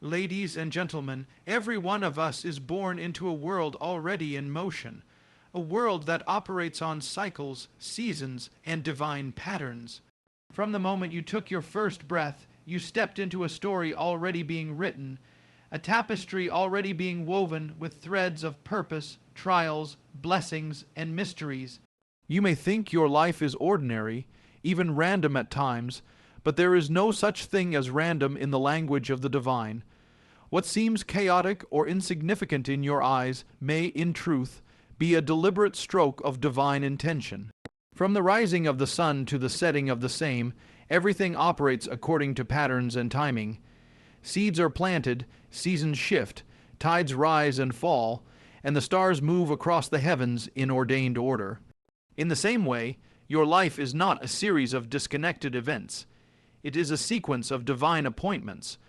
Ladies and gentlemen, every one of us is born into a world already in motion, a world that operates on cycles, seasons, and divine patterns. From the moment you took your first breath, you stepped into a story already being written, a tapestry already being woven with threads of purpose, trials, blessings, and mysteries. You may think your life is ordinary, even random at times, but there is no such thing as random in the language of the divine. What seems chaotic or insignificant in your eyes may, in truth, be a deliberate stroke of divine intention. From the rising of the sun to the setting of the same, everything operates according to patterns and timing. Seeds are planted, seasons shift, tides rise and fall, and the stars move across the heavens in ordained order. In the same way, your life is not a series of disconnected events. It is a sequence of divine appointments.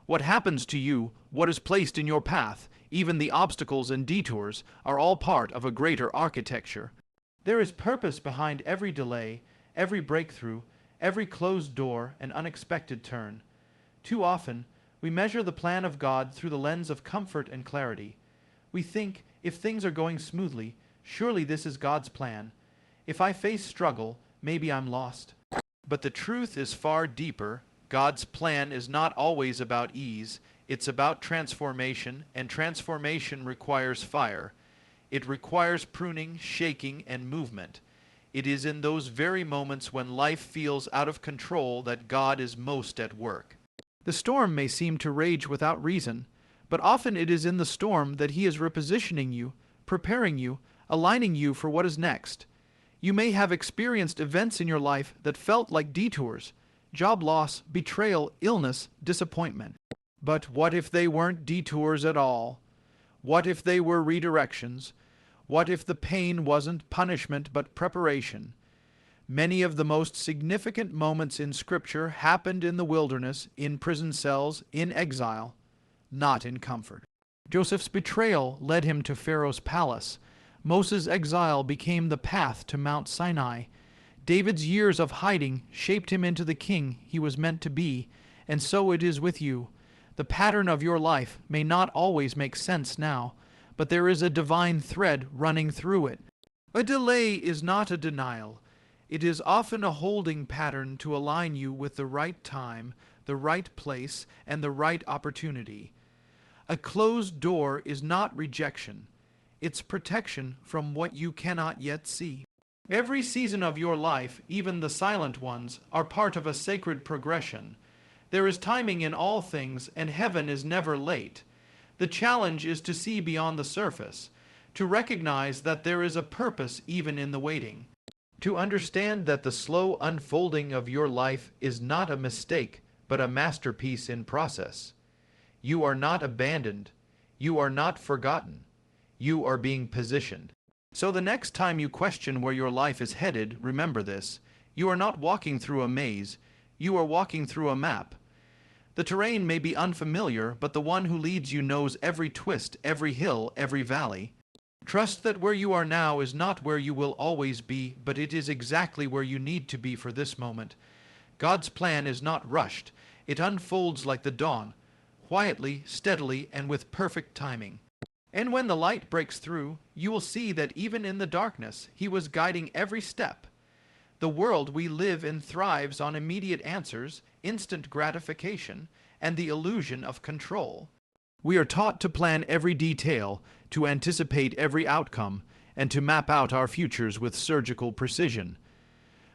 What happens to you, what is placed in your path, even the obstacles and detours, are all part of a greater architecture. There is purpose behind every delay, every breakthrough, every closed door and unexpected turn. Too often, we measure the plan of God through the lens of comfort and clarity. We think, if things are going smoothly, surely this is God's plan. If I face struggle, maybe I'm lost. But the truth is far deeper. God's plan is not always about ease. It's about transformation, and transformation requires fire. It requires pruning, shaking, and movement. It is in those very moments when life feels out of control that God is most at work. The storm may seem to rage without reason, but often it is in the storm that He is repositioning you, preparing you, aligning you for what is next. You may have experienced events in your life that felt like detours, job loss, betrayal, illness, disappointment. But what if they weren't detours at all? What if they were redirections? What if the pain wasn't punishment but preparation? Many of the most significant moments in Scripture happened in the wilderness, in prison cells, in exile, not in comfort. Joseph's betrayal led him to Pharaoh's palace. Moses' exile became the path to Mount Sinai. David's years of hiding shaped him into the king he was meant to be, and so it is with you. The pattern of your life may not always make sense now, but there is a divine thread running through it. A delay is not a denial. It is often a holding pattern to align you with the right time, the right place, and the right opportunity. A closed door is not rejection. It's protection from what you cannot yet see. Every season of your life, even the silent ones, are part of a sacred progression. There is timing in all things, and heaven is never late. The challenge is to see beyond the surface, to recognize that there is a purpose even in the waiting, to understand that the slow unfolding of your life is not a mistake, but a masterpiece in process. You are not abandoned. You are not forgotten. You are being positioned. So the next time you question where your life is headed, remember this. You are not walking through a maze. You are walking through a map. The terrain may be unfamiliar, but the one who leads you knows every twist, every hill, every valley. Trust that where you are now is not where you will always be, but it is exactly where you need to be for this moment. God's plan is not rushed. It unfolds like the dawn, quietly, steadily, and with perfect timing. And when the light breaks through, you will see that even in the darkness, He was guiding every step. The world we live in thrives on immediate answers, instant gratification, and the illusion of control. We are taught to plan every detail, to anticipate every outcome, and to map out our futures with surgical precision.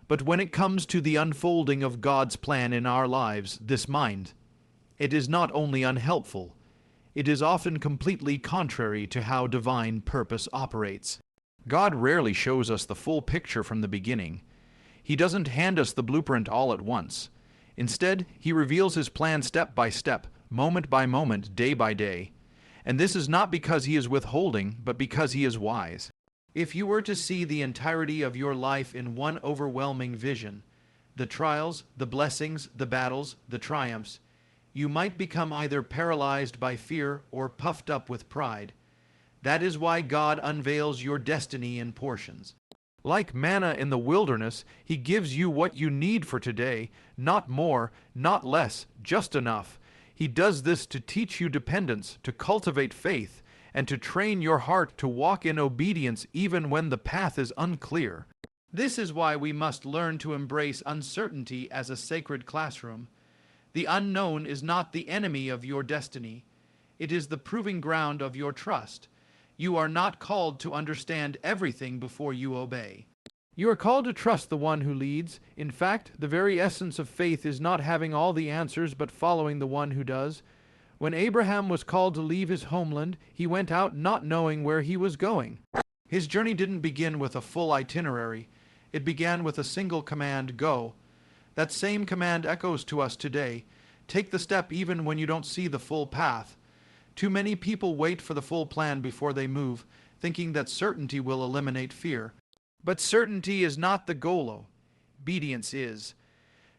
But when it comes to the unfolding of God's plan in our lives, this mind, it is not only unhelpful, it is often completely contrary to how divine purpose operates. God rarely shows us the full picture from the beginning. He doesn't hand us the blueprint all at once. Instead, He reveals His plan step by step, moment by moment, day by day. And this is not because He is withholding, but because He is wise. If you were to see the entirety of your life in one overwhelming vision, the trials, the blessings, the battles, the triumphs, you might become either paralyzed by fear or puffed up with pride. That is why God unveils your destiny in portions. Like manna in the wilderness, He gives you what you need for today, not more, not less, just enough. He does this to teach you dependence, to cultivate faith, and to train your heart to walk in obedience even when the path is unclear. This is why we must learn to embrace uncertainty as a sacred classroom. The unknown is not the enemy of your destiny. It is the proving ground of your trust. You are not called to understand everything before you obey. You are called to trust the one who leads. In fact, the very essence of faith is not having all the answers but following the one who does. When Abraham was called to leave his homeland, he went out not knowing where he was going. His journey didn't begin with a full itinerary. It began with a single command, go. That same command echoes to us today. Take the step even when you don't see the full path. Too many people wait for the full plan before they move, thinking that certainty will eliminate fear. But certainty is not the goal. Obedience is.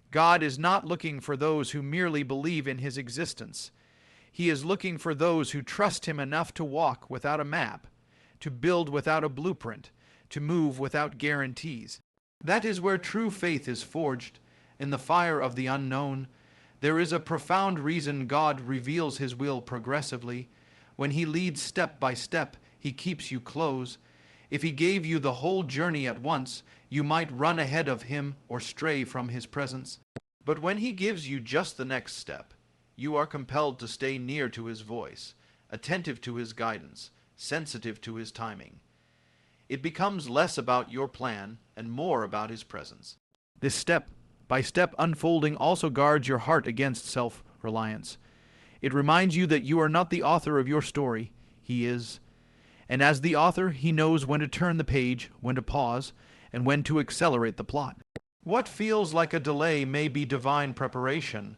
God is not looking for those who merely believe in his existence. He is looking for those who trust him enough to walk without a map, to build without a blueprint, to move without guarantees. That is where true faith is forged, in the fire of the unknown. There is a profound reason God reveals his will progressively. When he leads step by step, he keeps you close. If he gave you the whole journey at once, you might run ahead of him or stray from his presence. But when he gives you just the next step, you are compelled to stay near to his voice, attentive to his guidance, sensitive to his timing. It becomes less about your plan and more about his presence. This step-by-step unfolding also guards your heart against self-reliance. It reminds you that you are not the author of your story. He is. And as the author, he knows when to turn the page, when to pause, and when to accelerate the plot. What feels like a delay may be divine preparation.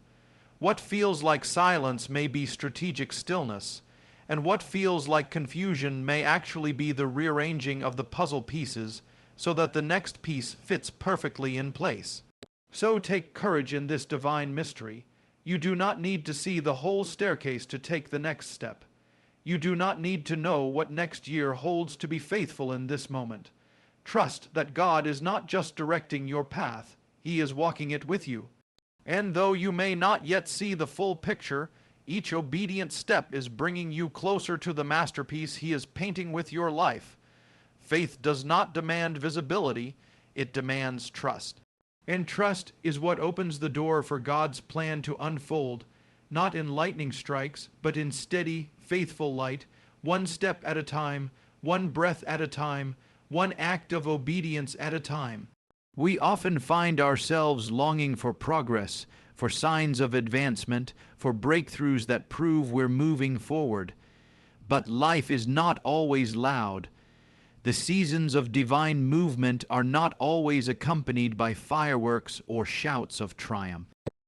What feels like silence may be strategic stillness. And what feels like confusion may actually be the rearranging of the puzzle pieces so that the next piece fits perfectly in place. So take courage in this divine mystery. You do not need to see the whole staircase to take the next step. You do not need to know what next year holds to be faithful in this moment. Trust that God is not just directing your path, he is walking it with you. And though you may not yet see the full picture, each obedient step is bringing you closer to the masterpiece he is painting with your life. Faith does not demand visibility, it demands trust. And trust is what opens the door for God's plan to unfold, not in lightning strikes, but in steady, faithful light, one step at a time, one breath at a time, one act of obedience at a time. We often find ourselves longing for progress, for signs of advancement, for breakthroughs that prove we're moving forward. But life is not always loud. The seasons of divine movement are not always accompanied by fireworks or shouts of triumph.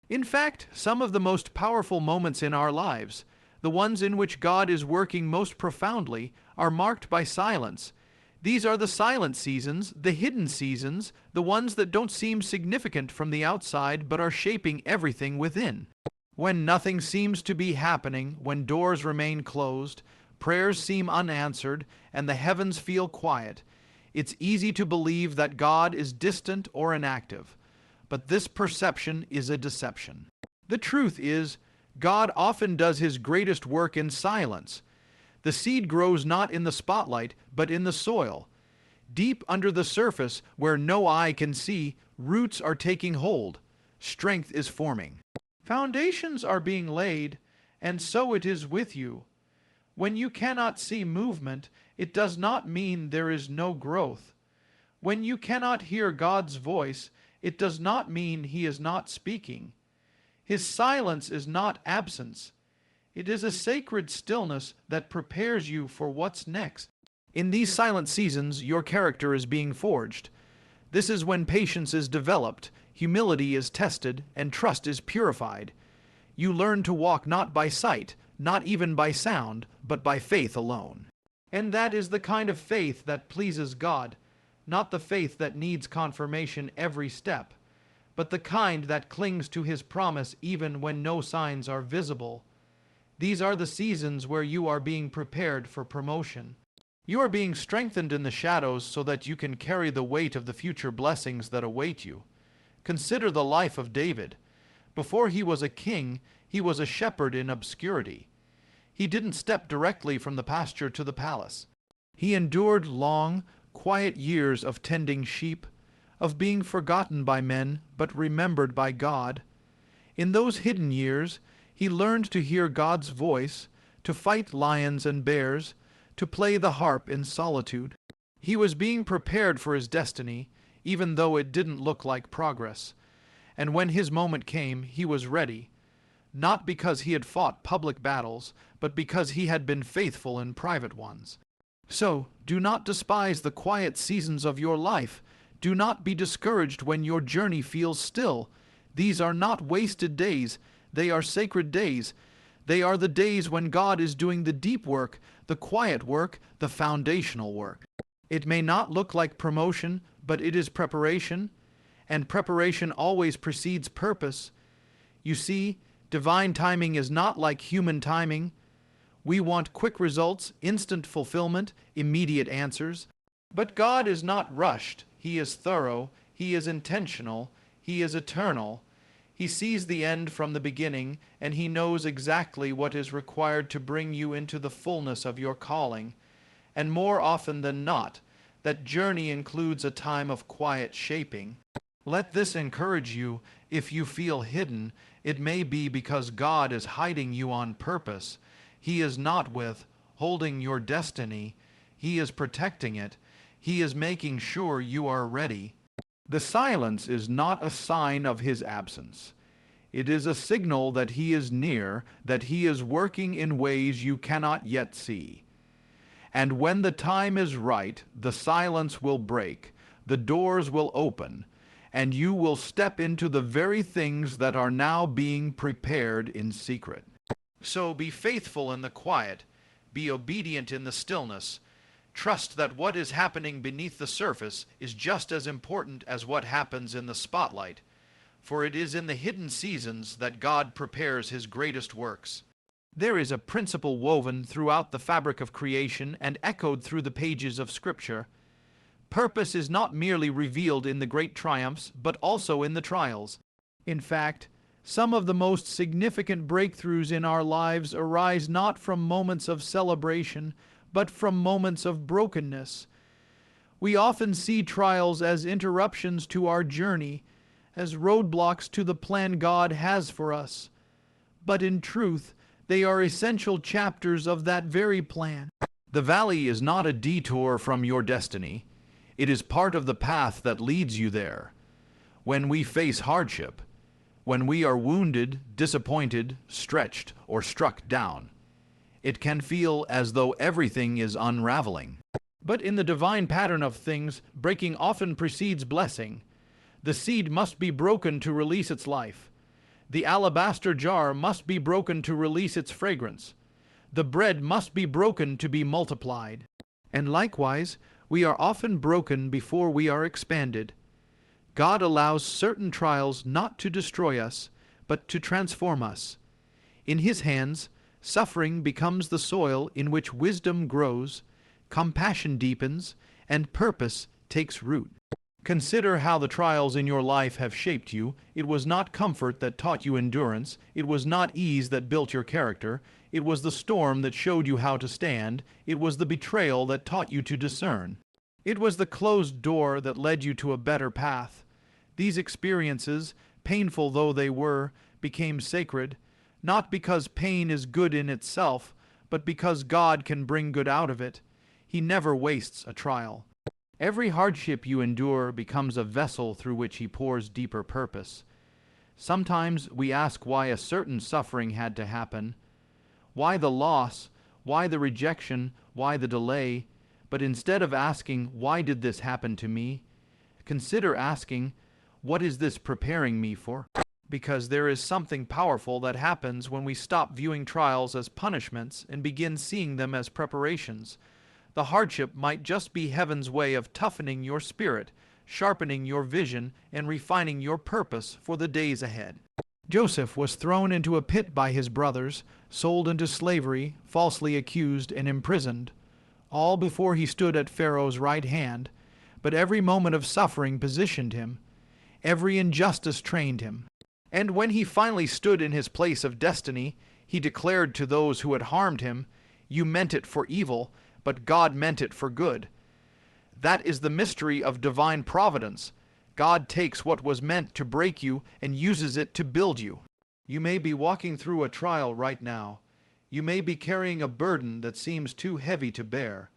In fact, some of the most powerful moments in our lives, the ones in which God is working most profoundly, are marked by silence. These are the silent seasons, the hidden seasons, the ones that don't seem significant from the outside but are shaping everything within. When nothing seems to be happening, when doors remain closed, prayers seem unanswered, and the heavens feel quiet, it's easy to believe that God is distant or inactive. But this perception is a deception. The truth is, God often does his greatest work in silence. The seed grows not in the spotlight, but in the soil. Deep under the surface, where no eye can see, roots are taking hold. Strength is forming. Foundations are being laid, and so it is with you. When you cannot see movement, it does not mean there is no growth. When you cannot hear God's voice, it does not mean he is not speaking. His silence is not absence. It is a sacred stillness that prepares you for what's next. In these silent seasons, your character is being forged. This is when patience is developed, humility is tested, and trust is purified. You learn to walk not by sight, not even by sound, but by faith alone. And that is the kind of faith that pleases God, not the faith that needs confirmation every step, but the kind that clings to his promise even when no signs are visible. These are the seasons where you are being prepared for promotion. You are being strengthened in the shadows so that you can carry the weight of the future blessings that await you. Consider the life of David. Before he was a king, he was a shepherd in obscurity. He didn't step directly from the pasture to the palace. He endured long, quiet years of tending sheep, of being forgotten by men but remembered by God. In those hidden years, he learned to hear God's voice, to fight lions and bears, to play the harp in solitude. He was being prepared for his destiny, even though it didn't look like progress. And when his moment came, he was ready, not because he had fought public battles, but because he had been faithful in private ones. So, do not despise the quiet seasons of your life. Do not be discouraged when your journey feels still. These are not wasted days. They are sacred days. They are the days when God is doing the deep work, the quiet work, the foundational work. It may not look like promotion, but it is preparation, and preparation always precedes purpose. You see, divine timing is not like human timing. We want quick results, instant fulfillment, immediate answers. But God is not rushed. He is thorough. He is intentional. He is eternal. He sees the end from the beginning, and he knows exactly what is required to bring you into the fullness of your calling. And more often than not, that journey includes a time of quiet shaping. Let this encourage you. If you feel hidden, it may be because God is hiding you on purpose. He is not withholding your destiny. He is protecting it. He is making sure you are ready. The silence is not a sign of his absence. It is a signal that he is near, that he is working in ways you cannot yet see. And when the time is right, the silence will break, the doors will open, and you will step into the very things that are now being prepared in secret. So be faithful in the quiet, be obedient in the stillness. Trust that what is happening beneath the surface is just as important as what happens in the spotlight, for it is in the hidden seasons that God prepares his greatest works. There is a principle woven throughout the fabric of creation and echoed through the pages of Scripture. Purpose is not merely revealed in the great triumphs, but also in the trials. In fact, some of the most significant breakthroughs in our lives arise not from moments of celebration, but from moments of brokenness. We often see trials as interruptions to our journey, as roadblocks to the plan God has for us. But in truth, they are essential chapters of that very plan. The valley is not a detour from your destiny. It is part of the path that leads you there. When we face hardship, when we are wounded, disappointed, stretched, or struck down, it can feel as though everything is unraveling. But in the divine pattern of things, breaking often precedes blessing. The seed must be broken to release its life. The alabaster jar must be broken to release its fragrance. The bread must be broken to be multiplied. And likewise, we are often broken before we are expanded. God allows certain trials not to destroy us, but to transform us. In his hands, suffering becomes the soil in which wisdom grows, compassion deepens, and purpose takes root. Consider how the trials in your life have shaped you. It was not comfort that taught you endurance. It was not ease that built your character. It was the storm that showed you how to stand. It was the betrayal that taught you to discern. It was the closed door that led you to a better path. These experiences, painful though they were, became sacred, not because pain is good in itself, but because God can bring good out of it. He never wastes a trial. Every hardship you endure becomes a vessel through which he pours deeper purpose. Sometimes we ask why a certain suffering had to happen, why the loss, why the rejection, why the delay, but instead of asking, why did this happen to me, consider asking, what is this preparing me for? Because there is something powerful that happens when we stop viewing trials as punishments and begin seeing them as preparations. The hardship might just be heaven's way of toughening your spirit, sharpening your vision, and refining your purpose for the days ahead. Joseph was thrown into a pit by his brothers, sold into slavery, falsely accused, and imprisoned, all before he stood at Pharaoh's right hand. But every moment of suffering positioned him. Every injustice trained him. And when he finally stood in his place of destiny, he declared to those who had harmed him, "You meant it for evil, but God meant it for good." That is the mystery of divine providence. God takes what was meant to break you and uses it to build you. You may be walking through a trial right now. You may be carrying a burden that seems too heavy to bear.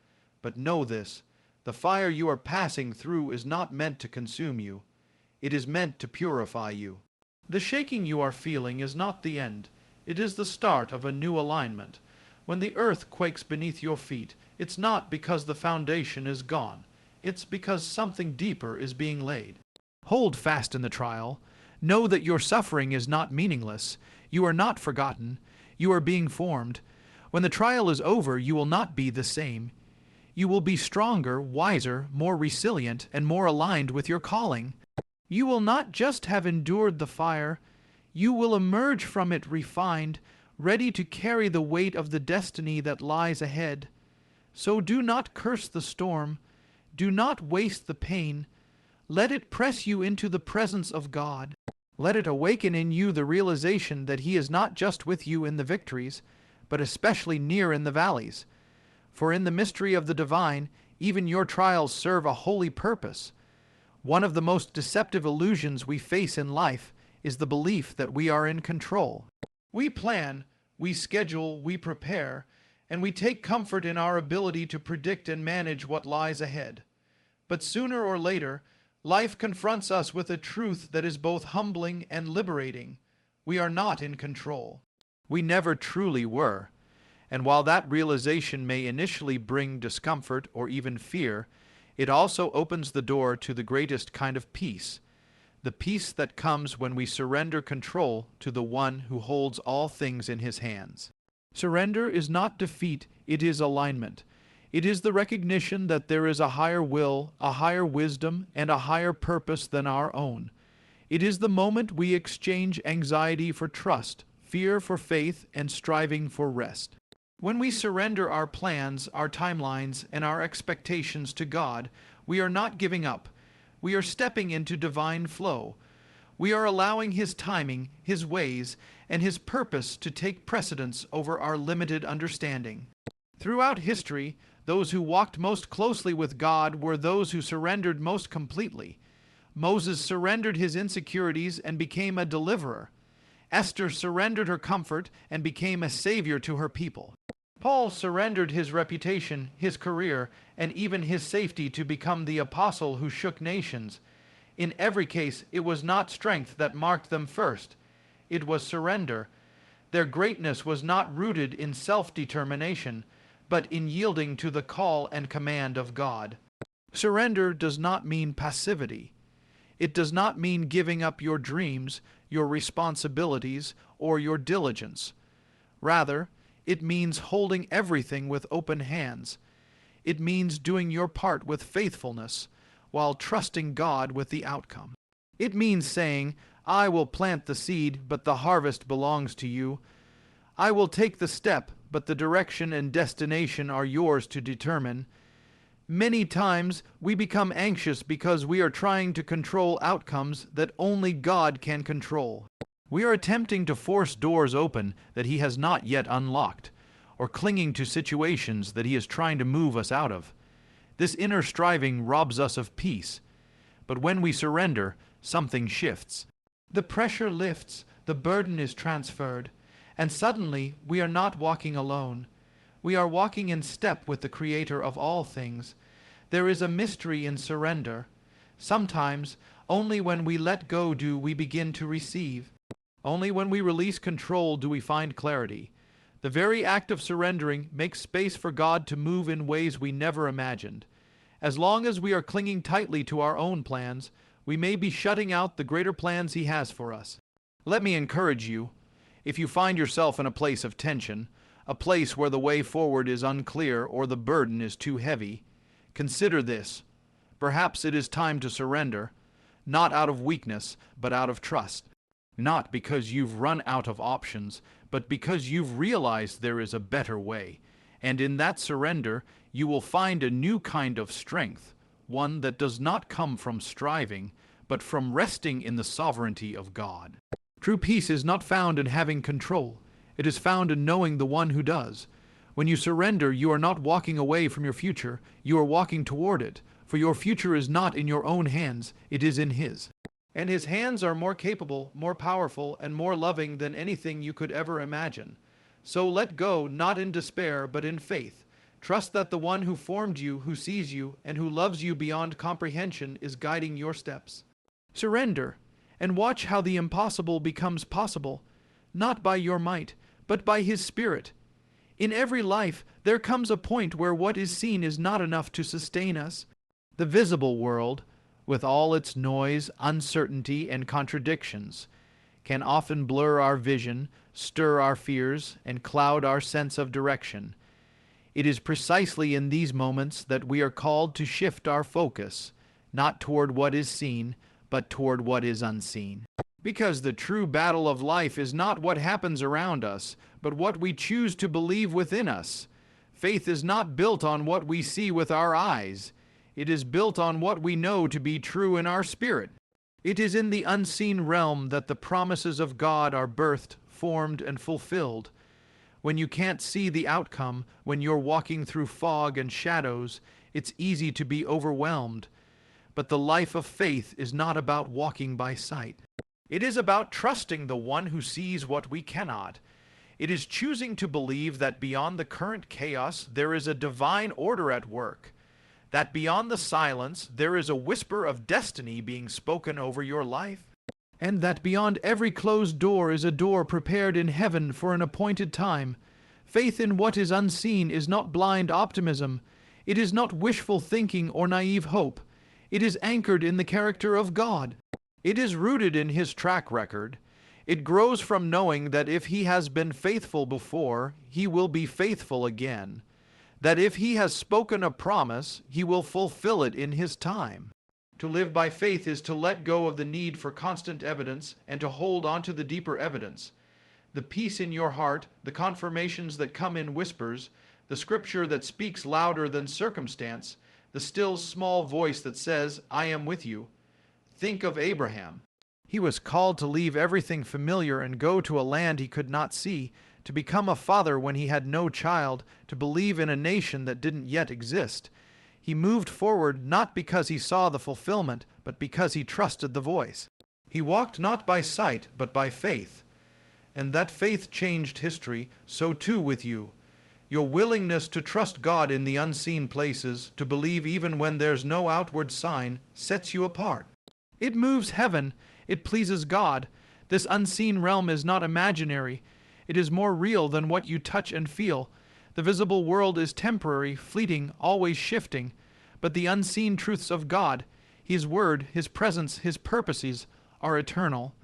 But know this, the fire you are passing through is not meant to consume you. It is meant to purify you. The shaking you are feeling is not the end. It is the start of a new alignment. When the earth quakes beneath your feet, it's not because the foundation is gone. It's because something deeper is being laid. Hold fast in the trial. Know that your suffering is not meaningless. You are not forgotten. You are being formed. When the trial is over, you will not be the same. You will be stronger, wiser, more resilient, and more aligned with your calling. You will not just have endured the fire. You will emerge from it refined, ready to carry the weight of the destiny that lies ahead. So do not curse the storm. Do not waste the pain. Let it press you into the presence of God. Let it awaken in you the realization that He is not just with you in the victories, but especially near in the valleys. For in the mystery of the divine, even your trials serve a holy purpose. One of the most deceptive illusions we face in life is the belief that we are in control. We plan, we schedule, we prepare, and we take comfort in our ability to predict and manage what lies ahead. But sooner or later, life confronts us with a truth that is both humbling and liberating. We are not in control. We never truly were. And while that realization may initially bring discomfort or even fear, it also opens the door to the greatest kind of peace, the peace that comes when we surrender control to the one who holds all things in his hands. Surrender is not defeat, it is alignment. It is the recognition that there is a higher will, a higher wisdom, and a higher purpose than our own. It is the moment we exchange anxiety for trust, fear for faith, and striving for rest. When we surrender our plans, our timelines, and our expectations to God, we are not giving up. We are stepping into divine flow. We are allowing His timing, His ways, and His purpose to take precedence over our limited understanding. Throughout history, those who walked most closely with God were those who surrendered most completely. Moses surrendered his insecurities and became a deliverer. Esther surrendered her comfort and became a savior to her people. Paul surrendered his reputation, his career, and even his safety to become the apostle who shook nations. In every case, it was not strength that marked them first. It was surrender. Their greatness was not rooted in self-determination, but in yielding to the call and command of God. Surrender does not mean passivity. It does not mean giving up your dreams, your responsibilities, or your diligence. Rather, it means holding everything with open hands. It means doing your part with faithfulness, while trusting God with the outcome. It means saying, "I will plant the seed, but the harvest belongs to you. I will take the step, but the direction and destination are yours to determine." Many times we become anxious because we are trying to control outcomes that only God can control. We are attempting to force doors open that He has not yet unlocked, or clinging to situations that He is trying to move us out of. This inner striving robs us of peace. But when we surrender, something shifts. The pressure lifts, the burden is transferred, and suddenly we are not walking alone. We are walking in step with the Creator of all things. There is a mystery in surrender. Sometimes, only when we let go do we begin to receive. Only when we release control do we find clarity. The very act of surrendering makes space for God to move in ways we never imagined. As long as we are clinging tightly to our own plans, we may be shutting out the greater plans He has for us. Let me encourage you, if you find yourself in a place of tension, a place where the way forward is unclear or the burden is too heavy, consider this. Perhaps it is time to surrender, not out of weakness, but out of trust. Not because you've run out of options, but because you've realized there is a better way. And in that surrender, you will find a new kind of strength, one that does not come from striving, but from resting in the sovereignty of God. True peace is not found in having control. It is found in knowing the one who does. When you surrender, you are not walking away from your future, you are walking toward it, for your future is not in your own hands, it is in His. And His hands are more capable, more powerful, and more loving than anything you could ever imagine. So let go, not in despair, but in faith. Trust that the one who formed you, who sees you, and who loves you beyond comprehension is guiding your steps. Surrender, and watch how the impossible becomes possible, not by your might, but by His Spirit. In every life, there comes a point where what is seen is not enough to sustain us. The visible world, with all its noise, uncertainty, and contradictions, can often blur our vision, stir our fears, and cloud our sense of direction. It is precisely in these moments that we are called to shift our focus, not toward what is seen, but toward what is unseen. Because the true battle of life is not what happens around us, but what we choose to believe within us. Faith is not built on what we see with our eyes. It is built on what we know to be true in our spirit. It is in the unseen realm that the promises of God are birthed, formed, and fulfilled. When you can't see the outcome, when you're walking through fog and shadows, it's easy to be overwhelmed. But the life of faith is not about walking by sight. It is about trusting the one who sees what we cannot. It is choosing to believe that beyond the current chaos there is a divine order at work, that beyond the silence there is a whisper of destiny being spoken over your life, and that beyond every closed door is a door prepared in heaven for an appointed time. Faith in what is unseen is not blind optimism. It is not wishful thinking or naive hope. It is anchored in the character of God. It is rooted in His track record. It grows from knowing that if He has been faithful before, He will be faithful again. That if He has spoken a promise, He will fulfill it in His time. To live by faith is to let go of the need for constant evidence and to hold on to the deeper evidence. The peace in your heart, the confirmations that come in whispers, the scripture that speaks louder than circumstance, the still small voice that says, I am with you. Think of Abraham. He was called to leave everything familiar and go to a land he could not see, to become a father when he had no child, to believe in a nation that didn't yet exist. He moved forward not because he saw the fulfillment, but because he trusted the voice. He walked not by sight, but by faith. And that faith changed history, so too with you. Your willingness to trust God in the unseen places, to believe even when there's no outward sign, sets you apart. It moves heaven. It pleases God. This unseen realm is not imaginary. It is more real than what you touch and feel. The visible world is temporary, fleeting, always shifting. But the unseen truths of God, His word, His presence, His purposes, are eternal.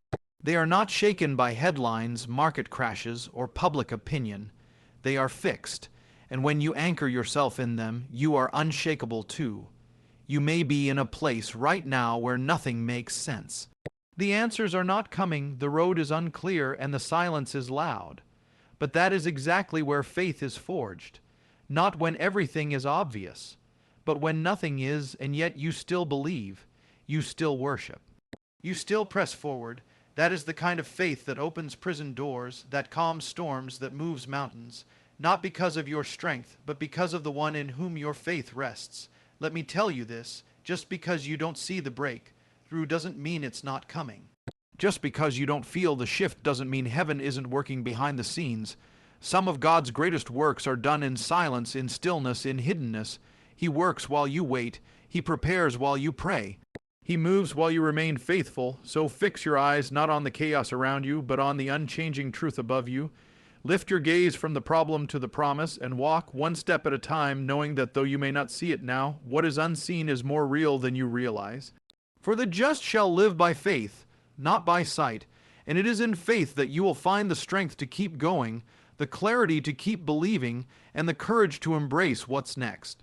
They are not shaken by headlines, market crashes, or public opinion. They are fixed, and when you anchor yourself in them, you are unshakable too. You may be in a place right now where nothing makes sense. The answers are not coming, the road is unclear, and the silence is loud. But that is exactly where faith is forged. Not when everything is obvious, but when nothing is, and yet you still believe, you still worship. You still press forward. That is the kind of faith that opens prison doors, that calms storms, that moves mountains, not because of your strength, but because of the one in whom your faith rests. Let me tell you this, just because you don't see the breakthrough doesn't mean it's not coming. Just because you don't feel the shift doesn't mean heaven isn't working behind the scenes. Some of God's greatest works are done in silence, in stillness, in hiddenness. He works while you wait. He prepares while you pray. He moves while you remain faithful, so fix your eyes not on the chaos around you, but on the unchanging truth above you. Lift your gaze from the problem to the promise, and walk one step at a time, knowing that though you may not see it now, what is unseen is more real than you realize. For the just shall live by faith, not by sight, and it is in faith that you will find the strength to keep going, the clarity to keep believing, and the courage to embrace what's next.